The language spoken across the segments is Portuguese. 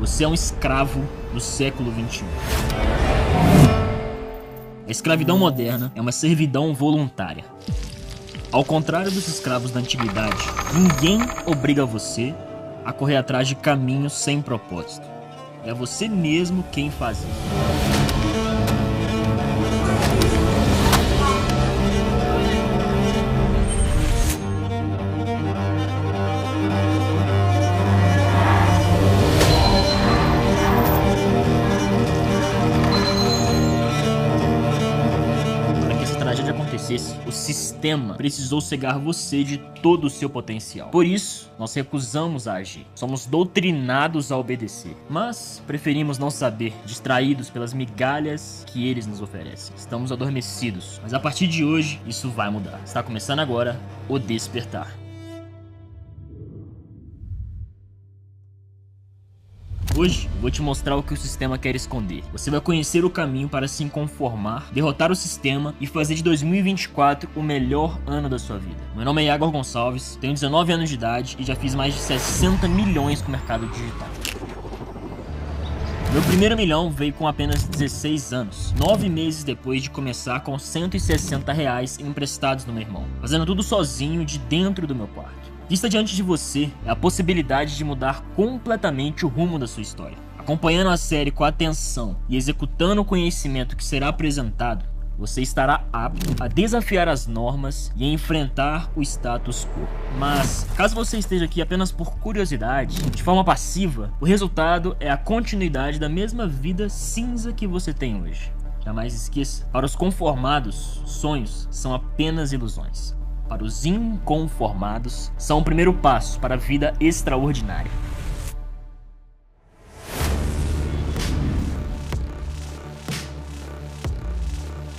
Você é um escravo no século XXI. A escravidão moderna é uma servidão voluntária. Ao contrário dos escravos da antiguidade, ninguém obriga você a correr atrás de caminhos sem propósito. É você mesmo quem faz isso. O sistema precisou cegar você de todo o seu potencial. Por isso, nós recusamos a agir. Somos doutrinados a obedecer. Mas preferimos não saber, distraídos pelas migalhas que eles nos oferecem. Estamos adormecidos. Mas a partir de hoje, isso vai mudar. Está começando agora o Despertar. Hoje, eu vou te mostrar o que o sistema quer esconder. Você vai conhecer o caminho para se conformar, derrotar o sistema e fazer de 2024 o melhor ano da sua vida. Meu nome é Iago Gonçalves, tenho 19 anos de idade e já fiz mais de 60 milhões com o mercado digital. Meu primeiro milhão veio com apenas 16 anos, 9 meses depois de começar com R$160 emprestados no meu irmão, fazendo tudo sozinho de dentro do meu quarto. Vista diante de você é a possibilidade de mudar completamente o rumo da sua história. Acompanhando a série com atenção e executando o conhecimento que será apresentado, você estará apto a desafiar as normas e a enfrentar o status quo. Mas, caso você esteja aqui apenas por curiosidade, de forma passiva, o resultado é a continuidade da mesma vida cinza que você tem hoje. Jamais esqueça, para os conformados, sonhos são apenas ilusões. Para os inconformados, são o primeiro passo para a vida extraordinária.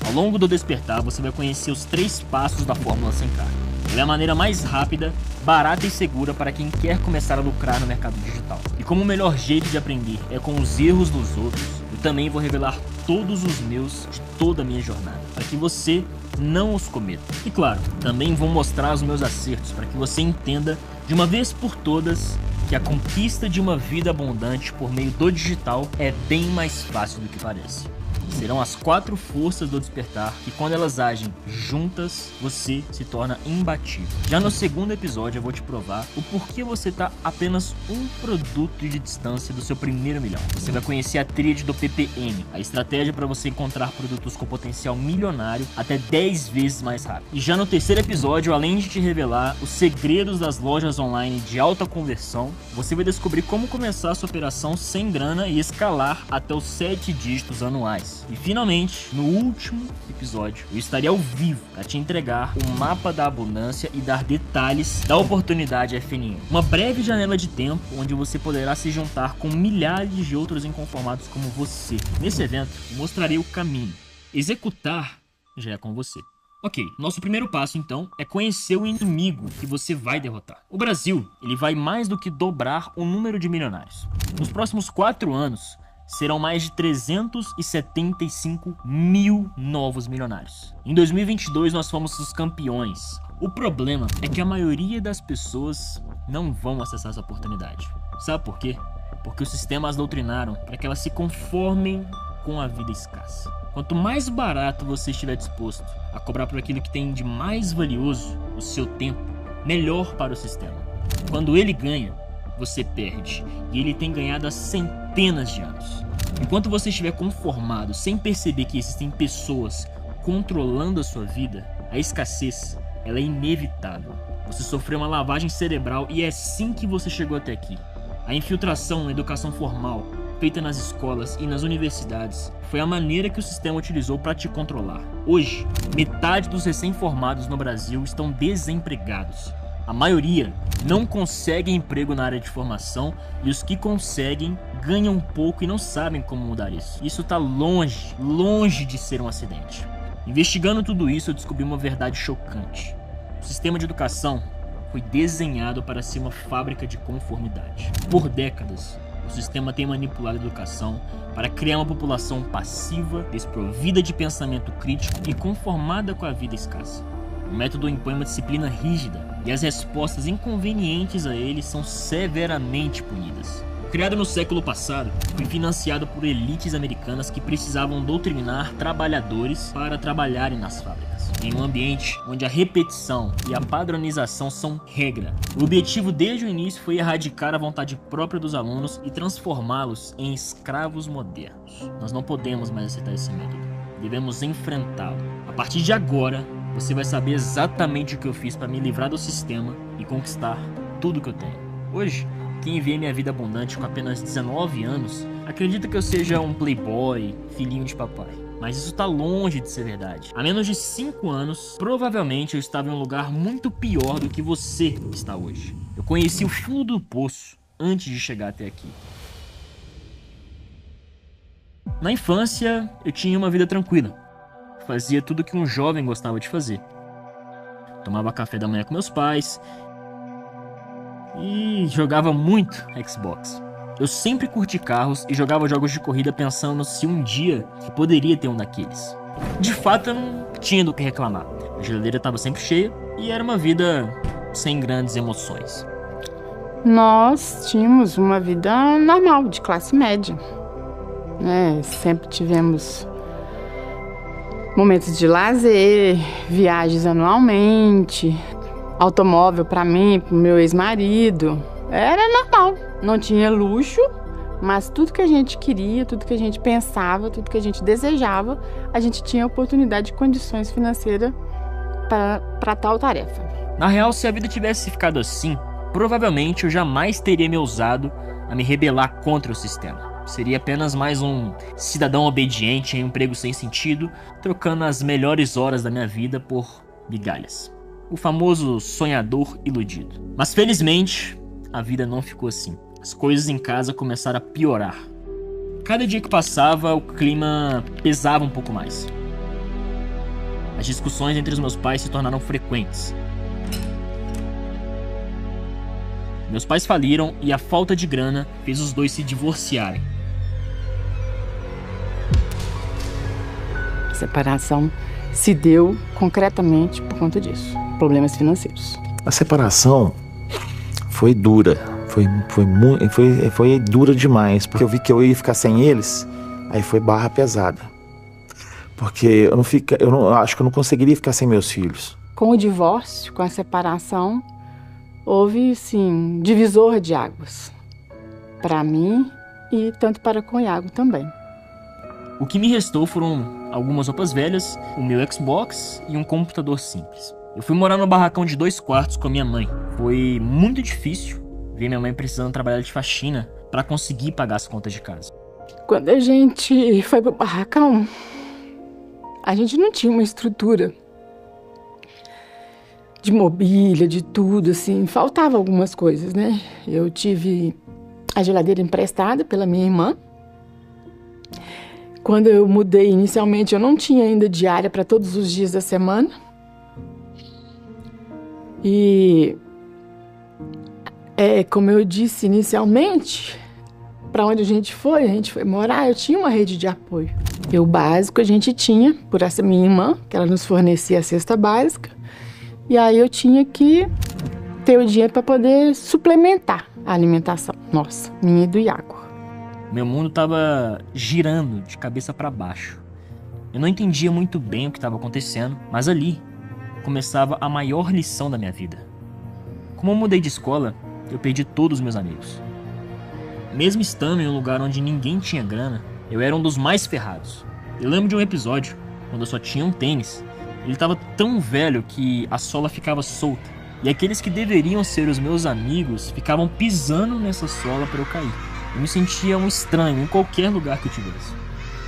Ao longo do Despertar, você vai conhecer os 3 passos da Fórmula 100K. Ela é a maneira mais rápida, barata e segura para quem quer começar a lucrar no mercado digital. E como o melhor jeito de aprender é com os erros dos outros, eu também vou revelar todos os meus de toda a minha jornada, para que você não os cometa. E claro, também vou mostrar os meus acertos para que você entenda de uma vez por todas que a conquista de uma vida abundante por meio do digital é bem mais fácil do que parece. Serão as 4 forças do despertar que, quando elas agem juntas, você se torna imbatível. Já no segundo episódio eu vou te provar o porquê você está apenas um produto de distância do seu primeiro milhão. Você vai conhecer a tríade do PPM, a estratégia para você encontrar produtos com potencial milionário até 10 vezes mais rápido. E já no terceiro episódio, além de te revelar os segredos das lojas online de alta conversão, você vai descobrir como começar a sua operação sem grana e escalar até os 7 dígitos anuais. E finalmente, no último episódio, eu estarei ao vivo para te entregar o mapa da abundância e dar detalhes da oportunidade FNM. Uma breve janela de tempo onde você poderá se juntar com milhares de outros inconformados como você. Nesse evento, eu mostrarei o caminho. Executar já é com você. Ok, nosso primeiro passo então é conhecer o inimigo que você vai derrotar. O Brasil, ele vai mais do que dobrar o número de milionários. Nos próximos 4 anos, serão mais de 375 mil novos milionários. Em 2022 nós fomos os campeões. O problema é que a maioria das pessoas não vão acessar essa oportunidade. Sabe por quê? Porque o sistema as doutrinaram para que elas se conformem com a vida escassa. Quanto mais barato você estiver disposto a cobrar por aquilo que tem de mais valioso, o seu tempo, melhor para o sistema. Quando ele ganha, você perde, e ele tem ganhado há centenas de anos. Enquanto você estiver conformado sem perceber que existem pessoas controlando a sua vida, a escassez, ela é inevitável. Você sofreu uma lavagem cerebral e é assim que você chegou até aqui. A infiltração na educação formal, feita nas escolas e nas universidades, foi a maneira que o sistema utilizou para te controlar. Hoje, metade dos recém-formados no Brasil estão desempregados. A maioria não consegue emprego na área de formação e os que conseguem ganham pouco e não sabem como mudar isso. Isso está longe de ser um acidente. Investigando tudo isso, eu descobri uma verdade chocante. O sistema de educação foi desenhado para ser uma fábrica de conformidade. Por décadas, o sistema tem manipulado a educação para criar uma população passiva, desprovida de pensamento crítico e conformada com a vida escassa. O método impõe uma disciplina rígida e as respostas inconvenientes a ele são severamente punidas. Criado no século passado, foi financiado por elites americanas que precisavam doutrinar trabalhadores para trabalharem nas fábricas, em um ambiente onde a repetição e a padronização são regra. O objetivo desde o início foi erradicar a vontade própria dos alunos e transformá-los em escravos modernos. Nós não podemos mais aceitar esse método. Devemos enfrentá-lo. A partir de agora, você vai saber exatamente o que eu fiz para me livrar do sistema e conquistar tudo que eu tenho. Hoje, quem vê minha vida abundante com apenas 19 anos, acredita que eu seja um playboy, filhinho de papai. Mas isso tá longe de ser verdade. Há menos de 5 anos, provavelmente eu estava em um lugar muito pior do que você está hoje. Eu conheci o fundo do poço antes de chegar até aqui. Na infância, eu tinha uma vida tranquila. Fazia tudo que um jovem gostava de fazer. Tomava café da manhã com meus pais e jogava muito Xbox. Eu sempre curti carros e jogava jogos de corrida pensando se um dia eu poderia ter um daqueles. De fato, eu não tinha do que reclamar. A geladeira estava sempre cheia e era uma vida sem grandes emoções. Nós tínhamos uma vida normal, de classe média, né? Sempre tivemos momentos de lazer, viagens anualmente, automóvel para mim, para o meu ex-marido. Era normal, não tinha luxo, mas tudo que a gente queria, tudo que a gente pensava, tudo que a gente desejava, a gente tinha oportunidade e condições financeiras para tal tarefa. Na real, se a vida tivesse ficado assim, provavelmente eu jamais teria me ousado a me rebelar contra o sistema. Seria apenas mais um cidadão obediente em um emprego sem sentido, trocando as melhores horas da minha vida por migalhas. O famoso sonhador iludido. Mas felizmente, a vida não ficou assim. As coisas em casa começaram a piorar. Cada dia que passava, o clima pesava um pouco mais. As discussões entre os meus pais se tornaram frequentes. Meus pais faliram e a falta de grana fez os dois se divorciarem. A separação se deu concretamente por conta disso. Problemas financeiros. A separação foi dura. Foi dura demais. Porque eu vi que eu ia ficar sem eles. Aí foi barra pesada. Porque eu acho que eu não conseguiria ficar sem meus filhos. Com o divórcio, com a separação, houve, sim, divisor de águas. Para mim e tanto para com o Iago também. O que me restou foram algumas roupas velhas, o meu Xbox e um computador simples. Eu fui morar no barracão de 2 quartos com a minha mãe. Foi muito difícil ver minha mãe precisando trabalhar de faxina para conseguir pagar as contas de casa. Quando a gente foi pro barracão, a gente não tinha uma estrutura de mobília, de tudo, assim. Faltava algumas coisas, né? Eu tive a geladeira emprestada pela minha irmã. Quando eu mudei inicialmente, eu não tinha ainda diária para todos os dias da semana. E, como eu disse inicialmente, para onde a gente foi morar, eu tinha uma rede de apoio. E o básico a gente tinha, por essa minha irmã, que ela nos fornecia a cesta básica. E aí eu tinha que ter o dinheiro para poder suplementar a alimentação nossa, minha e do Iago. Meu mundo estava girando de cabeça para baixo. Eu não entendia muito bem o que estava acontecendo, mas ali começava a maior lição da minha vida. Como eu mudei de escola, eu perdi todos os meus amigos. Mesmo estando em um lugar onde ninguém tinha grana, eu era um dos mais ferrados. Eu lembro de um episódio, quando eu só tinha um tênis. Ele estava tão velho que a sola ficava solta. E aqueles que deveriam ser os meus amigos ficavam pisando nessa sola para eu cair. Eu me sentia um estranho em qualquer lugar que eu tivesse.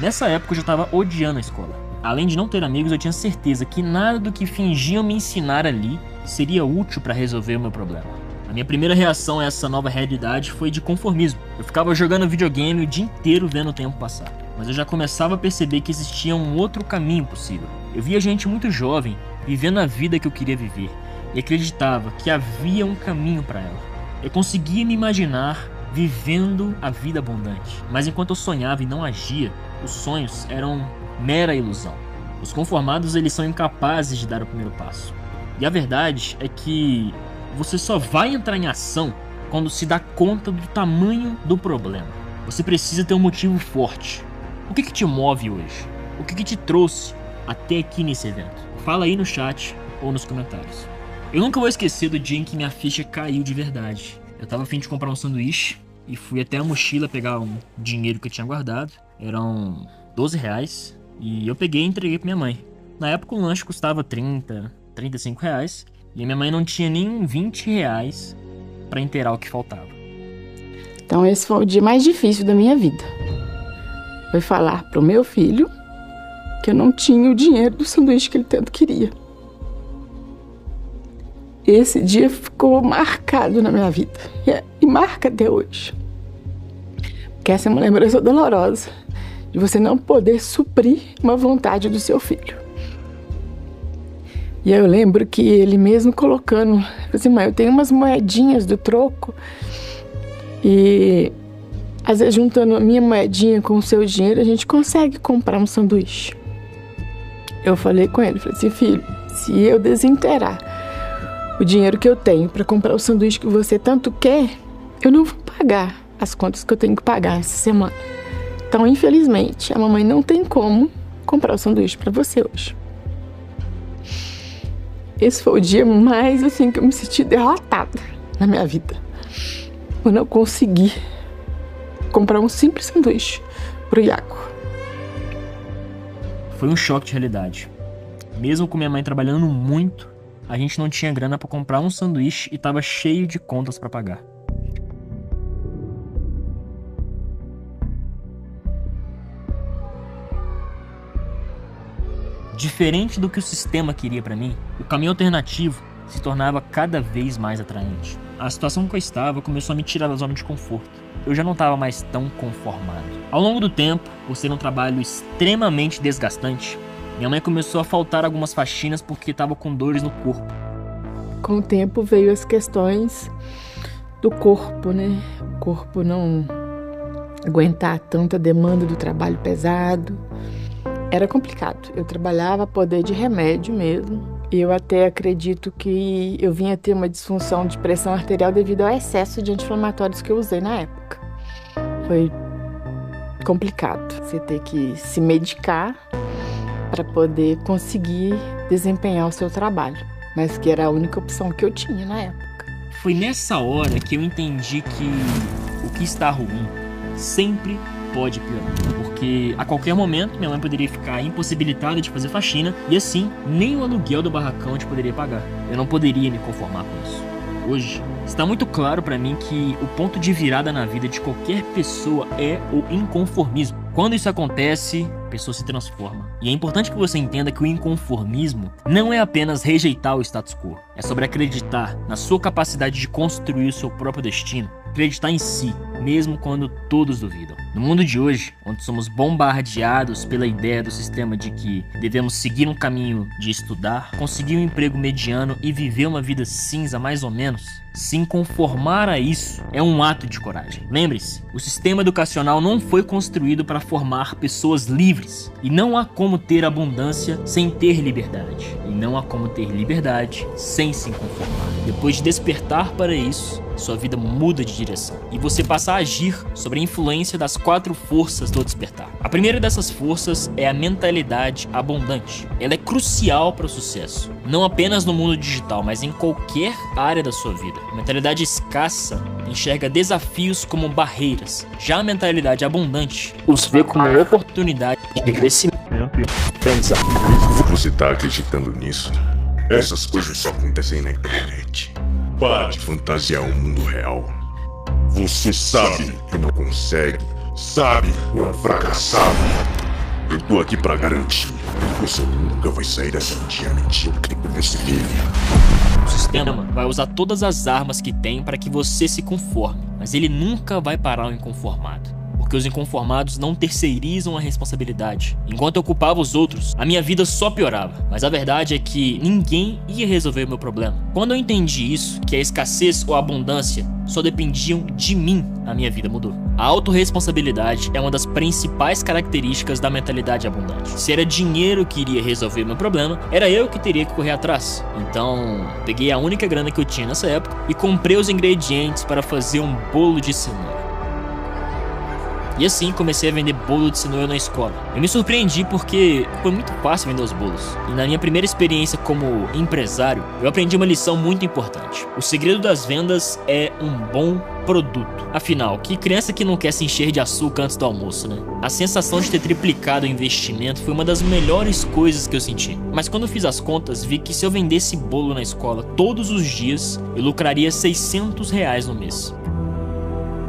Nessa época eu já estava odiando a escola. Além de não ter amigos, eu tinha certeza que nada do que fingiam me ensinar ali seria útil para resolver o meu problema. A minha primeira reação a essa nova realidade foi de conformismo. Eu ficava jogando videogame o dia inteiro vendo o tempo passar. Mas eu já começava a perceber que existia um outro caminho possível. Eu via gente muito jovem vivendo a vida que eu queria viver e acreditava que havia um caminho para ela. Eu conseguia me imaginar vivendo a vida abundante, mas enquanto eu sonhava e não agia, os sonhos eram mera ilusão. Os conformados, eles são incapazes de dar o primeiro passo. E a verdade é que você só vai entrar em ação quando se dá conta do tamanho do problema. Você precisa ter um motivo forte. O que te move hoje? O que te trouxe até aqui nesse evento? Fala aí no chat ou nos comentários. Eu nunca vou esquecer do dia em que minha ficha caiu de verdade. Eu tava a fim de comprar um sanduíche e fui até a mochila pegar um dinheiro que eu tinha guardado. Eram 12 reais e eu peguei e entreguei pra minha mãe. Na época o lanche custava 30, 35 reais e a minha mãe não tinha nem 20 reais pra inteirar o que faltava. Então esse foi o dia mais difícil da minha vida. Foi falar pro meu filho que eu não tinha o dinheiro do sanduíche que ele tanto queria. Esse dia ficou marcado na minha vida e marca até hoje. Porque essa é uma lembrança dolorosa de você não poder suprir uma vontade do seu filho. E eu lembro que ele mesmo colocando, assim, mãe, eu tenho umas moedinhas do troco e às vezes juntando a minha moedinha com o seu dinheiro a gente consegue comprar um sanduíche. Eu falei com ele, falei assim, filho, se eu desintegrar o dinheiro que eu tenho para comprar o sanduíche que você tanto quer, eu não vou pagar as contas que eu tenho que pagar essa semana. Então, infelizmente, a mamãe não tem como comprar o sanduíche para você hoje. Esse foi o dia mais, assim, que eu me senti derrotada na minha vida. Eu não consegui comprar um simples sanduíche pro Iago. Foi um choque de realidade. Mesmo com minha mãe trabalhando muito, a gente não tinha grana para comprar um sanduíche e tava cheio de contas para pagar. Diferente do que o sistema queria para mim, o caminho alternativo se tornava cada vez mais atraente. A situação que eu estava começou a me tirar da zona de conforto. Eu já não estava mais tão conformado. Ao longo do tempo, por ser um trabalho extremamente desgastante, minha mãe começou a faltar algumas faxinas porque estava com dores no corpo. Com o tempo veio as questões do corpo, né? O corpo não aguentar tanta demanda do trabalho pesado. Era complicado. Eu trabalhava a poder de remédio mesmo. Eu até acredito que eu vinha ter uma disfunção de pressão arterial devido ao excesso de anti-inflamatórios que eu usei na época. Foi complicado. Você ter que se medicar para poder conseguir desempenhar o seu trabalho, mas que era a única opção que eu tinha na época. Foi nessa hora que eu entendi que o que está ruim sempre pode piorar, porque a qualquer momento minha mãe poderia ficar impossibilitada de fazer faxina e assim nem o aluguel do barracão a gente poderia pagar. Eu não poderia me conformar com isso. Hoje está muito claro para mim que o ponto de virada na vida de qualquer pessoa é o inconformismo. Quando isso acontece, a pessoa se transforma. E é importante que você entenda que o inconformismo não é apenas rejeitar o status quo. É sobre acreditar na sua capacidade de construir o seu próprio destino. Acreditar em si, mesmo quando todos duvidam. No mundo de hoje, onde somos bombardeados pela ideia do sistema de que devemos seguir um caminho de estudar, conseguir um emprego mediano e viver uma vida cinza mais ou menos, se conformar a isso é um ato de coragem. Lembre-se, o sistema educacional não foi construído para formar pessoas livres. E não há como ter abundância sem ter liberdade. E não há como ter liberdade sem se conformar. Depois de despertar para isso, sua vida muda de direção. E você passa a agir sobre a influência das 4 forças do despertar. A primeira dessas forças é a mentalidade abundante. Ela é crucial para o sucesso. Não apenas no mundo digital, mas em qualquer área da sua vida. A mentalidade escassa enxerga desafios como barreiras. Já a mentalidade abundante os vê como oportunidade de crescimento e aprendizado. Você está acreditando nisso? Essas coisas só acontecem na internet. Para de fantasiar o mundo real. Você sabe que não consegue. Sabe que é um fracassado. Eu tô aqui pra garantir que você nunca vai sair dessa mentira que você vive. O sistema vai usar todas as armas que tem para que você se conforme, mas ele nunca vai parar o inconformado. porque os inconformados não terceirizam a responsabilidade. Enquanto eu culpava os outros, a minha vida só piorava. Mas a verdade é que ninguém ia resolver o meu problema. Quando eu entendi isso, que a escassez ou a abundância só dependiam de mim, a minha vida mudou. A autorresponsabilidade é uma das principais características da mentalidade abundante. Se era dinheiro que iria resolver o meu problema, era eu que teria que correr atrás. Então, peguei a única grana que eu tinha nessa época e comprei os ingredientes para fazer um bolo de cenoura. E assim comecei a vender bolo de cenoura na escola. Eu me surpreendi porque foi muito fácil vender os bolos. E na minha primeira experiência como empresário, eu aprendi uma lição muito importante. O segredo das vendas é um bom produto. Afinal, que criança que não quer se encher de açúcar antes do almoço, né? A sensação de ter triplicado o investimento foi uma das melhores coisas que eu senti. Mas quando eu fiz as contas, vi que se eu vendesse bolo na escola todos os dias, eu lucraria R$600 no mês.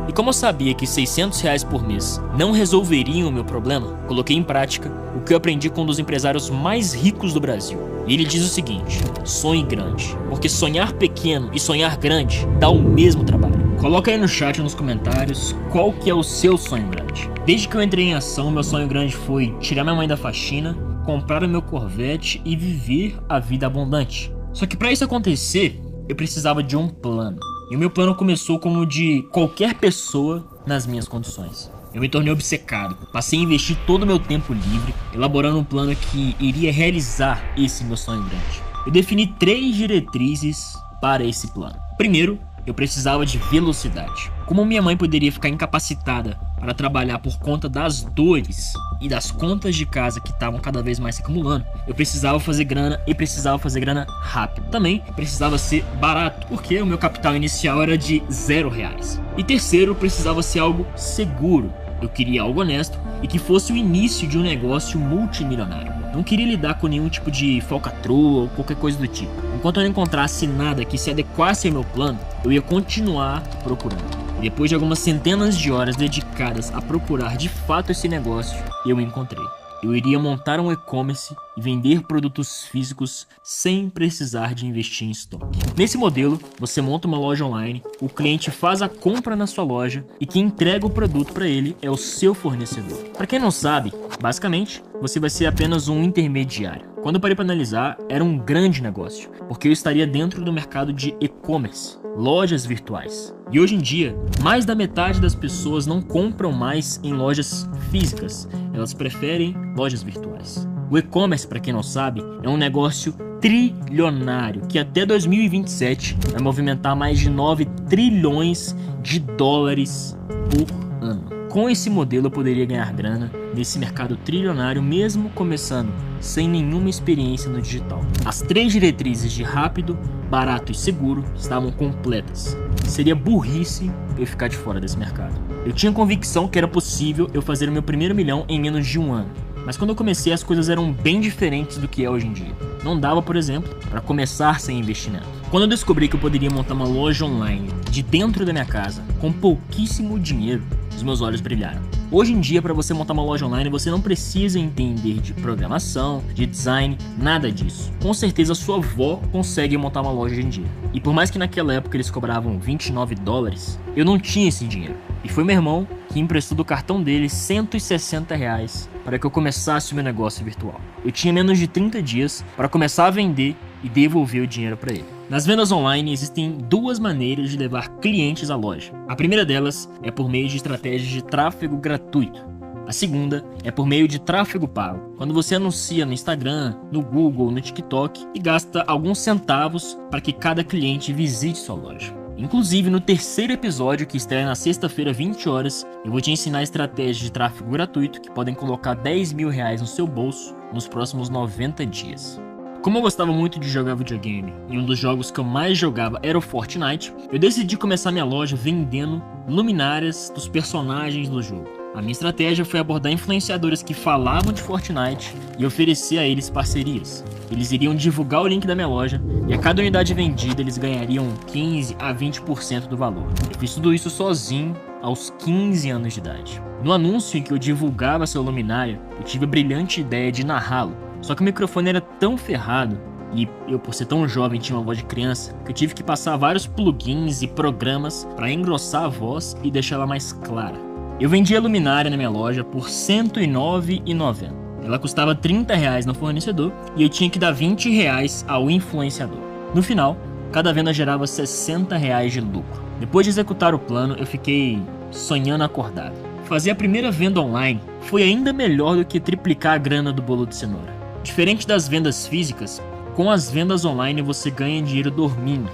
E como eu sabia que R$600 por mês não resolveriam o meu problema, coloquei em prática o que eu aprendi com um dos empresários mais ricos do Brasil. E ele diz o seguinte: sonhe grande, porque sonhar pequeno e sonhar grande dá o mesmo trabalho. Coloca aí no chat ou nos comentários qual que é o seu sonho grande. Desde que eu entrei em ação, meu sonho grande foi tirar minha mãe da faxina, comprar o meu Corvette e viver a vida abundante. Só que para isso acontecer, eu precisava de um plano. E o meu plano começou como o de qualquer pessoa nas minhas condições. Eu me tornei obcecado, passei a investir todo o meu tempo livre, elaborando um plano que iria realizar esse meu sonho grande. Eu defini 3 diretrizes para esse plano. Primeiro, eu precisava de velocidade. Como minha mãe poderia ficar incapacitada para trabalhar por conta das dores e das contas de casa que estavam cada vez mais se acumulando, eu precisava fazer grana e precisava fazer grana rápido. Também precisava ser barato, porque o meu capital inicial era de R$0. E terceiro, precisava ser algo seguro. Eu queria algo honesto e que fosse o início de um negócio multimilionário. Não queria lidar com nenhum tipo de falcatrua ou qualquer coisa do tipo. Enquanto eu não encontrasse nada que se adequasse ao meu plano, eu ia continuar procurando. E depois de algumas centenas de horas dedicadas a procurar de fato esse negócio, eu o encontrei. Eu iria montar um e-commerce e vender produtos físicos sem precisar de investir em estoque. Nesse modelo, você monta uma loja online, o cliente faz a compra na sua loja e quem entrega o produto para ele é o seu fornecedor. Para quem não sabe, basicamente, você vai ser apenas um intermediário. Quando eu parei para analisar, era um grande negócio, porque eu estaria dentro do mercado de e-commerce, lojas virtuais. E hoje em dia, mais da metade das pessoas não compram mais em lojas físicas, elas preferem lojas virtuais. O e-commerce, para quem não sabe, é um negócio trilionário que até 2027 vai movimentar mais de 9 trilhões de dólares por ano. Com esse modelo eu poderia ganhar grana nesse mercado trilionário mesmo começando sem nenhuma experiência no digital. As 3 diretrizes de rápido, barato e seguro estavam completas. Seria burrice eu ficar de fora desse mercado. Eu tinha convicção que era possível eu fazer o meu primeiro milhão em menos de um ano. Mas quando eu comecei, as coisas eram bem diferentes do que é hoje em dia. Não dava, por exemplo, para começar sem investimento. Quando eu descobri que eu poderia montar uma loja online de dentro da minha casa com pouquíssimo dinheiro, os meus olhos brilharam. Hoje em dia, para você montar uma loja online, você não precisa entender de programação, de design, nada disso. Com certeza sua avó consegue montar uma loja hoje em dia. E por mais que naquela época eles cobravam $29, eu não tinha esse dinheiro. E foi meu irmão que emprestou do cartão dele R$160 para que eu começasse o meu negócio virtual. Eu tinha menos de 30 dias para começar a vender e devolver o dinheiro para ele. Nas vendas online existem 2 maneiras de levar clientes à loja. A primeira delas é por meio de estratégias de tráfego gratuito. A segunda é por meio de tráfego pago, quando você anuncia no Instagram, no Google, no TikTok e gasta alguns centavos para que cada cliente visite sua loja. Inclusive, no 3º episódio, que estreia na sexta-feira, 20 horas, eu vou te ensinar estratégias de tráfego gratuito que podem colocar R$10 mil no seu bolso nos próximos 90 dias. Como eu gostava muito de jogar videogame e um dos jogos que eu mais jogava era o Fortnite, eu decidi começar minha loja vendendo luminárias dos personagens do jogo. A minha estratégia foi abordar influenciadores que falavam de Fortnite e oferecer a eles parcerias. Eles iriam divulgar o link da minha loja e a cada unidade vendida eles ganhariam 15 a 20% do valor. Eu fiz tudo isso sozinho aos 15 anos de idade. No anúncio em que eu divulgava essa luminária, eu tive a brilhante ideia de narrá-lo. Só que o microfone era tão ferrado e eu, por ser tão jovem, tinha uma voz de criança, que eu tive que passar vários plugins e programas para engrossar a voz e deixar ela mais clara. Eu vendi a luminária na minha loja por R$ 109,90. Ela custava R$30 no fornecedor e eu tinha que dar R$20 ao influenciador. No final, cada venda gerava R$60 de lucro. Depois de executar o plano, eu fiquei sonhando acordado. Fazer a primeira venda online foi ainda melhor do que triplicar a grana do bolo de cenoura. Diferente das vendas físicas, com as vendas online você ganha dinheiro dormindo.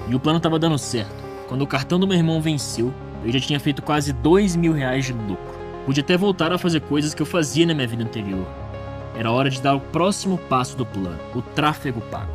E o plano estava dando certo. Quando o cartão do meu irmão venceu, eu já tinha feito quase R$2.000 de lucro. Pude até voltar a fazer coisas que eu fazia na minha vida anterior. Era hora de dar o próximo passo do plano, o tráfego pago.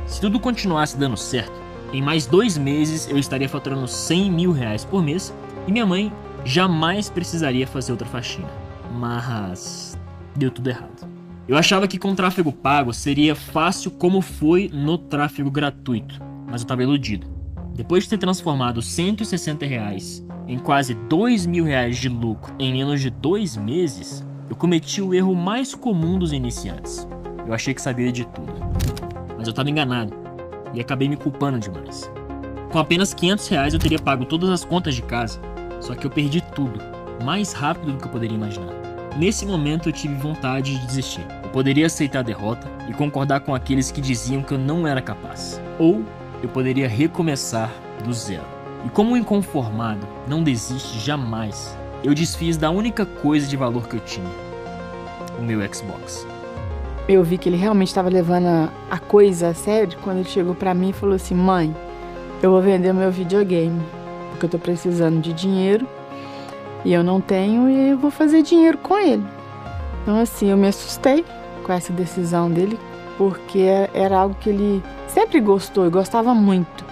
Se tudo continuasse dando certo, em mais 2 meses eu estaria faturando R$100.000 por mês e minha mãe jamais precisaria fazer outra faxina. Mas deu tudo errado. Eu achava que com tráfego pago seria fácil como foi no tráfego gratuito, mas eu estava iludido. Depois de ter transformado R$160 em quase R$2.000 de lucro em menos de 2 meses, eu cometi o erro mais comum dos iniciantes. Eu achei que sabia de tudo, mas eu estava enganado e acabei me culpando demais. Com apenas R$500 eu teria pago todas as contas de casa, só que eu perdi tudo, mais rápido do que eu poderia imaginar. Nesse momento eu tive vontade de desistir. Eu poderia aceitar a derrota e concordar com aqueles que diziam que eu não era capaz, ou eu poderia recomeçar do zero. E como um inconformado não desiste jamais, eu desfiz da única coisa de valor que eu tinha, o meu Xbox. Eu vi que ele realmente estava levando a coisa a sério quando ele chegou pra mim e falou assim: mãe, eu vou vender o meu videogame, porque eu tô precisando de dinheiro e eu não tenho e eu vou fazer dinheiro com ele. Então assim, eu me assustei com essa decisão dele, porque era algo que ele sempre gostou e gostava muito.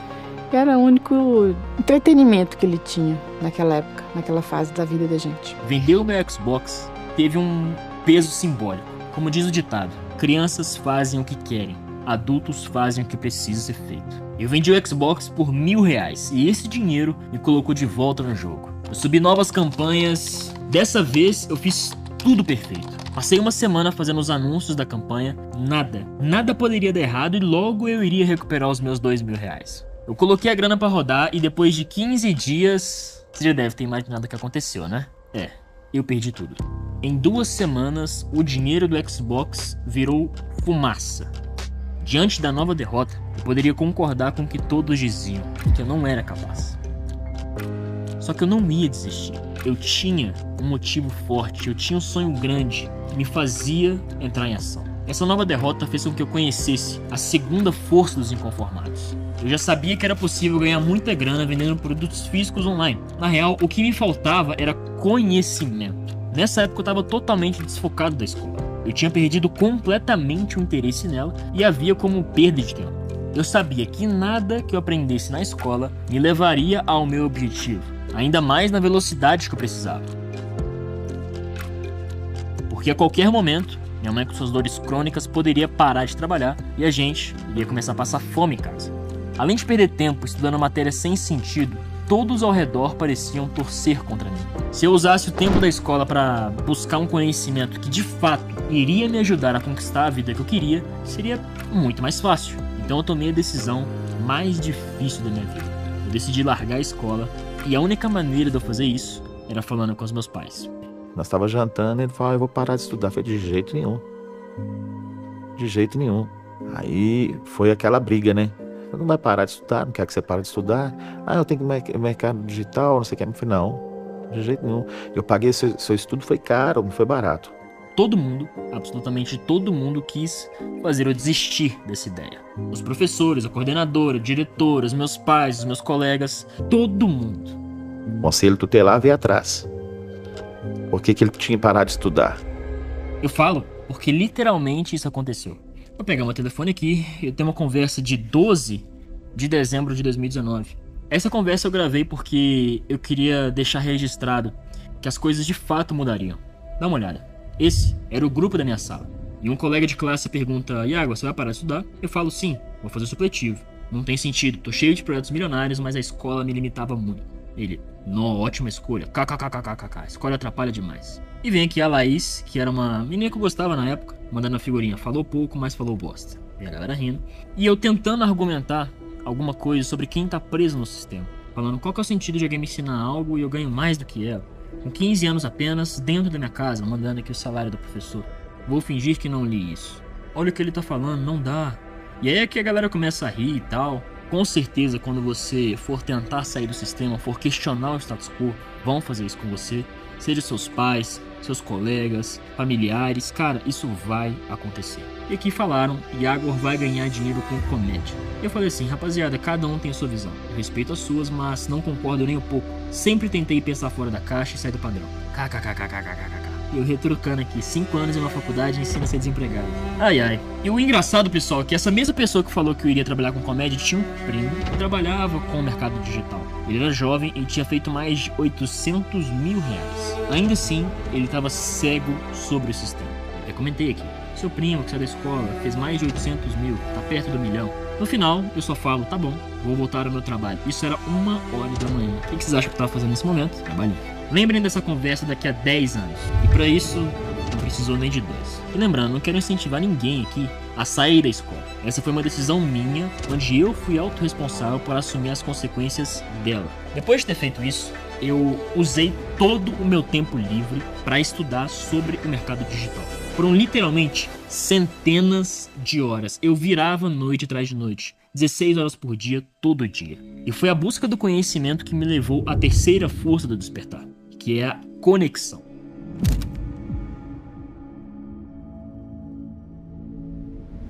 Era o único entretenimento que ele tinha naquela época, naquela fase da vida da gente. Vender o meu Xbox teve um peso simbólico. Como diz o ditado, crianças fazem o que querem, adultos fazem o que precisa ser feito. Eu vendi o Xbox por R$1.000 e esse dinheiro me colocou de volta no jogo. Eu subi novas campanhas, dessa vez eu fiz tudo perfeito. Passei uma semana fazendo os anúncios da campanha, nada poderia dar errado e logo eu iria recuperar os meus R$2.000. Eu coloquei a grana pra rodar e depois de 15 dias, você já deve ter imaginado o que aconteceu, né? Eu perdi tudo. Em 2 semanas, o dinheiro do Xbox virou fumaça. Diante da nova derrota, eu poderia concordar com o que todos diziam, que eu não era capaz. Só que eu não ia desistir. Eu tinha um motivo forte, eu tinha um sonho grande que me fazia entrar em ação. Essa nova derrota fez com que eu conhecesse a segunda força dos inconformados. Eu já sabia que era possível ganhar muita grana vendendo produtos físicos online. Na real, o que me faltava era conhecimento. Nessa época eu estava totalmente desfocado da escola. Eu tinha perdido completamente o interesse nela e a via como perda de tempo. Eu sabia que nada que eu aprendesse na escola me levaria ao meu objetivo, ainda mais na velocidade que eu precisava. Porque a qualquer momento, minha mãe com suas dores crônicas poderia parar de trabalhar e a gente iria começar a passar fome em casa. Além de perder tempo estudando matérias sem sentido, todos ao redor pareciam torcer contra mim. Se eu usasse o tempo da escola para buscar um conhecimento que de fato iria me ajudar a conquistar a vida que eu queria, seria muito mais fácil. Então eu tomei a decisão mais difícil da minha vida. Eu decidi largar a escola e a única maneira de eu fazer isso era falando com os meus pais. Nós estávamos jantando e ele falou: eu vou parar de estudar. Eu falei: de jeito nenhum. De jeito nenhum. Aí foi aquela briga, né? Você não vai parar de estudar, não quer que você pare de estudar. Eu tenho que ir no mercado digital, não sei o que. Eu falei: não, de jeito nenhum. Eu paguei seu estudo, foi caro, não foi barato. Todo mundo, absolutamente todo mundo quis fazer eu desistir dessa ideia. Os professores, a coordenadora, a diretora, os meus pais, os meus colegas, todo mundo. O conselho tutelar veio atrás. Por que ele tinha parado de estudar? Eu falo porque literalmente isso aconteceu. Vou pegar meu telefone aqui, eu tenho uma conversa de 12 de dezembro de 2019. Essa conversa eu gravei porque eu queria deixar registrado que as coisas de fato mudariam. Dá uma olhada. Esse era o grupo da minha sala. E um colega de classe pergunta: Iago, você vai parar de estudar? Eu falo: sim, vou fazer supletivo. Não tem sentido, tô cheio de projetos milionários, mas a escola me limitava muito. Ele: ótima escolha, kkkkkk, a escola atrapalha demais. E vem aqui a Laís, que era uma menina que eu gostava na época, mandando a figurinha: falou pouco, mas falou bosta. E a galera rindo. E eu tentando argumentar alguma coisa sobre quem tá preso no sistema. falando qual que é o sentido de alguém me ensinar algo e eu ganho mais do que ela. Com 15 anos apenas, dentro da minha casa, mandando aqui o salário do professor. Vou fingir que não li isso. Olha o que ele tá falando, não dá. E aí é que a galera começa a rir e tal. Com certeza, quando você for tentar sair do sistema, for questionar o status quo, vão fazer isso com você. Seja seus pais, seus colegas, familiares, cara, isso vai acontecer. E aqui falaram, Iagor vai ganhar dinheiro com comédia. Eu falei assim, rapaziada, cada um tem a sua visão. Eu respeito as suas, mas não concordo nem um pouco. Sempre tentei pensar fora da caixa e sair do padrão. KKKKKKKK. E eu retrucando aqui, 5 anos em uma faculdade ensina a ser desempregado. Ai ai. E o engraçado, pessoal, é que essa mesma pessoa que falou que eu iria trabalhar com comédia tinha um primo que trabalhava com o mercado digital. Ele era jovem e tinha feito mais de 800 mil reais. Ainda assim, ele estava cego sobre o sistema. Eu comentei aqui. Seu primo que saiu da escola fez mais de 800 mil, tá perto do 1 milhão. No final, eu só falo, tá bom, vou voltar ao meu trabalho. Isso era 1h da manhã. O que vocês acham que eu tava fazendo nesse momento? Trabalhando. Lembrem dessa conversa daqui a 10 anos. E pra isso, não precisou nem de 10. E lembrando, não quero incentivar ninguém aqui a sair da escola. Essa foi uma decisão minha, onde eu fui autorresponsável por assumir as consequências dela. Depois de ter feito isso, eu usei todo o meu tempo livre para estudar sobre o mercado digital. Foram literalmente centenas de horas. Eu virava noite atrás de noite. 16 horas por dia, todo dia. E foi a busca do conhecimento que me levou à terceira força do despertar, que é a conexão.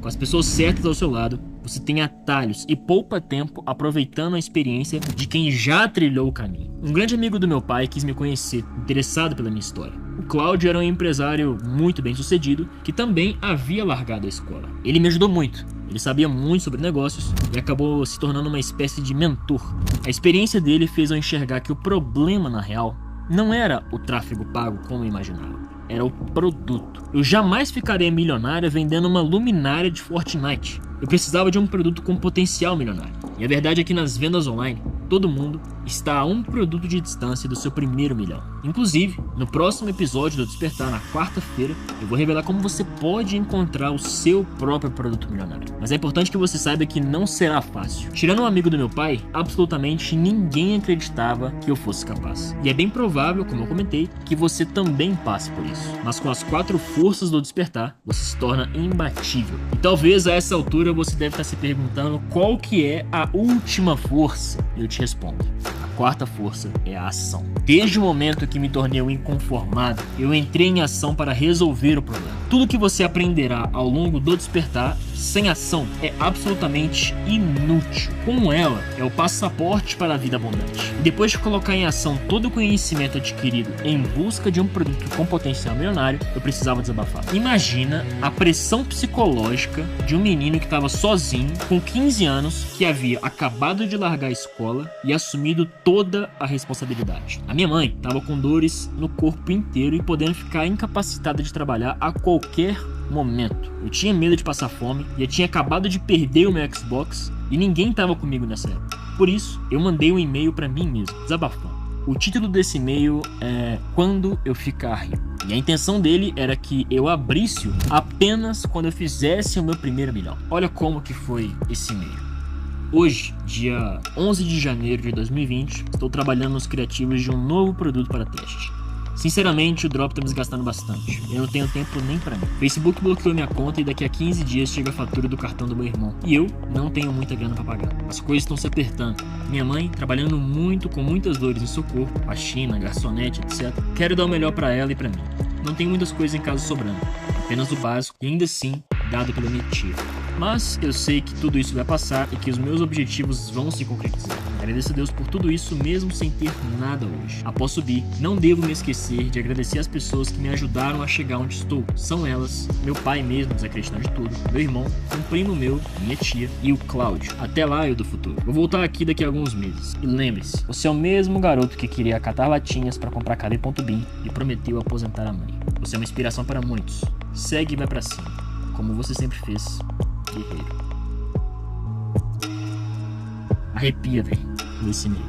Com as pessoas certas ao seu lado, você tem atalhos e poupa tempo aproveitando a experiência de quem já trilhou o caminho. Um grande amigo do meu pai quis me conhecer, interessado pela minha história. O Cláudio era um empresário muito bem sucedido, que também havia largado a escola. Ele me ajudou muito. Ele sabia muito sobre negócios e acabou se tornando uma espécie de mentor. A experiência dele fez eu enxergar que o problema, na real, não era o tráfego pago como eu imaginava. Era o produto. Eu jamais ficaria milionário vendendo uma luminária de Fortnite. Eu precisava de um produto com potencial milionário. E a verdade é que nas vendas online, todo mundo está a um produto de distância do seu primeiro milhão. Inclusive, no próximo episódio do Despertar, na quarta-feira, eu vou revelar como você pode encontrar o seu próprio produto milionário. Mas é importante que você saiba que não será fácil. Tirando um amigo do meu pai, absolutamente ninguém acreditava que eu fosse capaz. E é bem provável, como eu comentei, que você também passe por isso. Mas com as 4 forças do Despertar, você se torna imbatível. E talvez a essa altura você deve estar se perguntando qual que é a última força. E eu te respondo. A 4ª força é a ação. Desde o momento que me tornei um inconformado, eu entrei em ação para resolver o problema. Tudo que você aprenderá ao longo do Despertar, sem ação, é absolutamente inútil. Com ela, é o passaporte para a vida abundante. E depois de colocar em ação todo o conhecimento adquirido em busca de um produto com potencial milionário, eu precisava desabafar. Imagina a pressão psicológica de um menino que estava sozinho, com 15 anos, que havia acabado de largar a escola e assumido toda a responsabilidade. A minha mãe estava com dores no corpo inteiro e podendo ficar incapacitada de trabalhar a qualquer momento. Eu tinha medo de passar fome e eu tinha acabado de perder o meu Xbox e ninguém estava comigo nessa época. Por isso, eu mandei um e-mail para mim mesmo, desabafando. O título desse e-mail é Quando Eu Ficar Rico. E a intenção dele era que eu abrisse-o apenas quando eu fizesse o meu primeiro milhão. Olha como que foi esse e-mail. Hoje, dia 11 de janeiro de 2020, estou trabalhando nos criativos de um novo produto para teste. Sinceramente, o drop tá me desgastando bastante. Eu não tenho tempo nem pra mim. Facebook bloqueou minha conta e daqui a 15 dias chega a fatura do cartão do meu irmão. E eu não tenho muita grana pra pagar. As coisas estão se apertando. Minha mãe, trabalhando muito, com muitas dores em seu corpo, faxina, garçonete, etc. Quero dar o melhor pra ela e pra mim. Não tenho muitas coisas em casa sobrando. Apenas o básico e ainda assim, dado pela minha tia. Mas eu sei que tudo isso vai passar e que os meus objetivos vão se concretizar. Agradeço a Deus por tudo isso mesmo sem ter nada hoje. Após subir, não devo me esquecer de agradecer as pessoas que me ajudaram a chegar onde estou. São elas, meu pai mesmo, desacreditando de tudo, meu irmão, um primo meu, minha tia e o Cláudio. Até lá, eu do futuro. Vou voltar aqui daqui a alguns meses. E lembre-se, você é o mesmo garoto que queria catar latinhas para comprar KD.bin e prometeu aposentar a mãe. Você é uma inspiração para muitos. Segue e vai pra cima, como você sempre fez. Guerreiro. Arrepia, velho, nesse e-mail.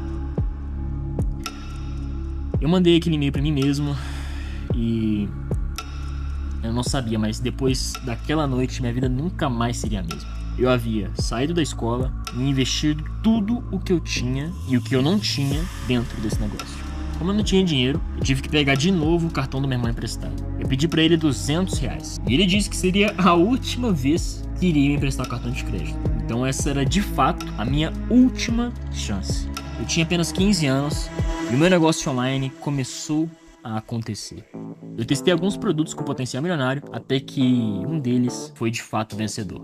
Eu mandei aquele e-mail pra mim mesmo e eu não sabia, mas depois daquela noite minha vida nunca mais seria a mesma. eu havia saído da escola e investido tudo o que eu tinha e o que eu não tinha dentro desse negócio. Como eu não tinha dinheiro, eu tive que pegar de novo o cartão do meu irmão emprestado. Eu pedi pra ele R$200 e ele disse que seria a última vez que iria me emprestar o cartão de crédito. Então essa era de fato a minha última chance. Eu tinha apenas 15 anos e o meu negócio online começou a acontecer. Eu testei alguns produtos com potencial milionário até que um deles foi de fato vencedor.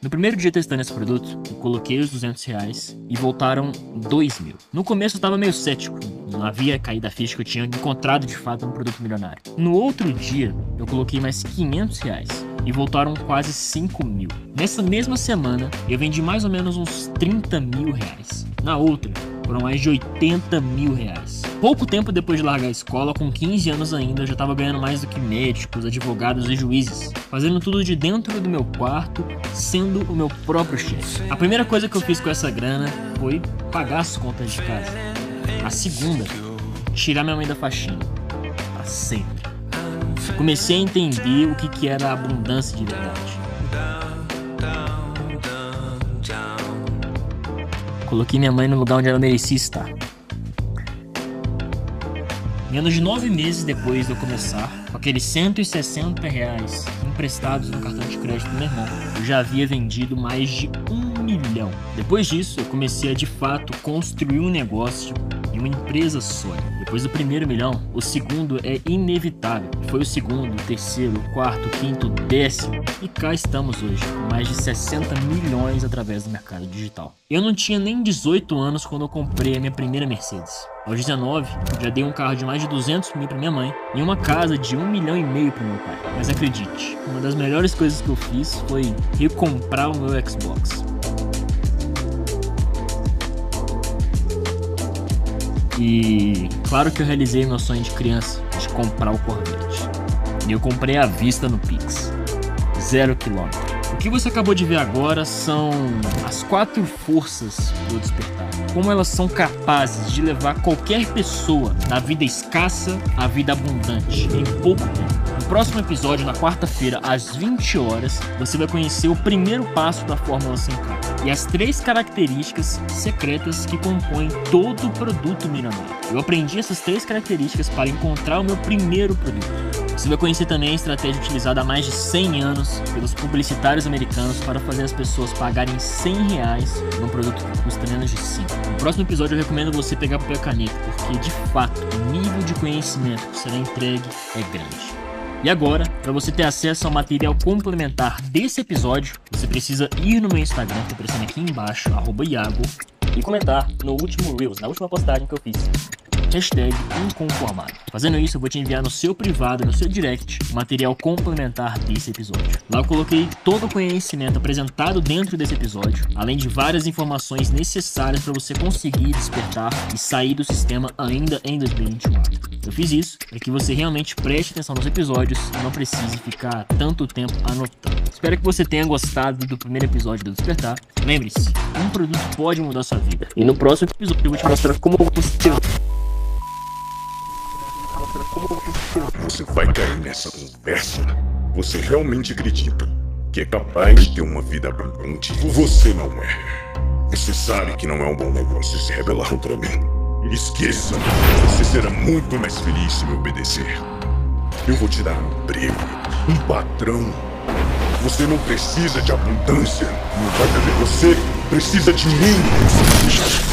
No primeiro dia testando esse produto, eu coloquei os R$200 e voltaram 2.000. No começo eu estava meio cético, não havia caído a ficha que eu tinha encontrado de fato um produto milionário. No outro dia, eu coloquei mais R$500 e voltaram quase 5.000. Nessa mesma semana, eu vendi mais ou menos uns R$30.000. Na outra, foram mais de R$80.000. Pouco tempo depois de largar a escola, com 15 anos ainda, eu já estava ganhando mais do que médicos, advogados e juízes, fazendo tudo de dentro do meu quarto, sendo o meu próprio chefe. A primeira coisa que eu fiz com essa grana foi pagar as contas de casa. A segunda, tirar minha mãe da faxina. Pra sempre. Comecei a entender o que era a abundância de verdade. Coloquei minha mãe no lugar onde ela merecia estar. Menos de 9 meses depois de eu começar, com aqueles R$160 emprestados no cartão de crédito do meu irmão, eu já havia vendido mais de 1 milhão. Depois disso, eu comecei a de fato construir um negócio e uma empresa sólida. Depois do primeiro milhão, o segundo é inevitável. Foi o segundo, o terceiro, o quarto, o quinto, o décimo. E cá estamos hoje, com mais de 60 milhões através do mercado digital. Eu não tinha nem 18 anos quando eu comprei a minha primeira Mercedes. Aos 19, já dei um carro de mais de 200 mil para minha mãe e uma casa de 1,5 milhão para meu pai. Mas acredite, uma das melhores coisas que eu fiz foi recomprar o meu Xbox. E claro que eu realizei meu sonho de criança, de comprar o Corvette. E eu comprei à vista no Pix. 0 km. O que você acabou de ver agora são as 4 forças do despertar. Como elas são capazes de levar qualquer pessoa da vida escassa à vida abundante em pouco tempo. No próximo episódio, na quarta-feira, às 20 horas, você vai conhecer o primeiro passo da Fórmula 100K e as 3 características secretas que compõem todo o produto milionário. Eu aprendi essas 3 características para encontrar o meu primeiro produto. Você vai conhecer também a estratégia utilizada há mais de 100 anos pelos publicitários americanos para fazer as pessoas pagarem R$100 num produto que custa menos de 5. No próximo episódio eu recomendo você pegar papel e caneta, porque de fato o nível de conhecimento que será entregue é grande. E agora, para você ter acesso ao material complementar desse episódio, você precisa ir no meu Instagram, que tá aparecendo aqui embaixo, @Iago, e comentar no último Reels, na última postagem que eu fiz. #inconformado. Fazendo isso, eu vou te enviar no seu privado, no seu direct, o material complementar desse episódio. Lá eu coloquei todo o conhecimento apresentado dentro desse episódio, além de várias informações necessárias para você conseguir despertar e sair do sistema ainda em 2021. Eu fiz isso para que você realmente preste atenção nos episódios e não precise ficar tanto tempo anotando. Espero que você tenha gostado do primeiro episódio do Despertar. Lembre-se, um produto pode mudar sua vida. E no próximo episódio eu vou te mostrar como Você vai cair nessa conversa? Você realmente acredita que é capaz de ter uma vida abundante? Você não é. Você sabe que não é um bom negócio se rebelar contra mim. Esqueça, você será muito mais feliz se me obedecer. Eu vou te dar um emprego, um patrão. Você não precisa de abundância. Você precisa de mim.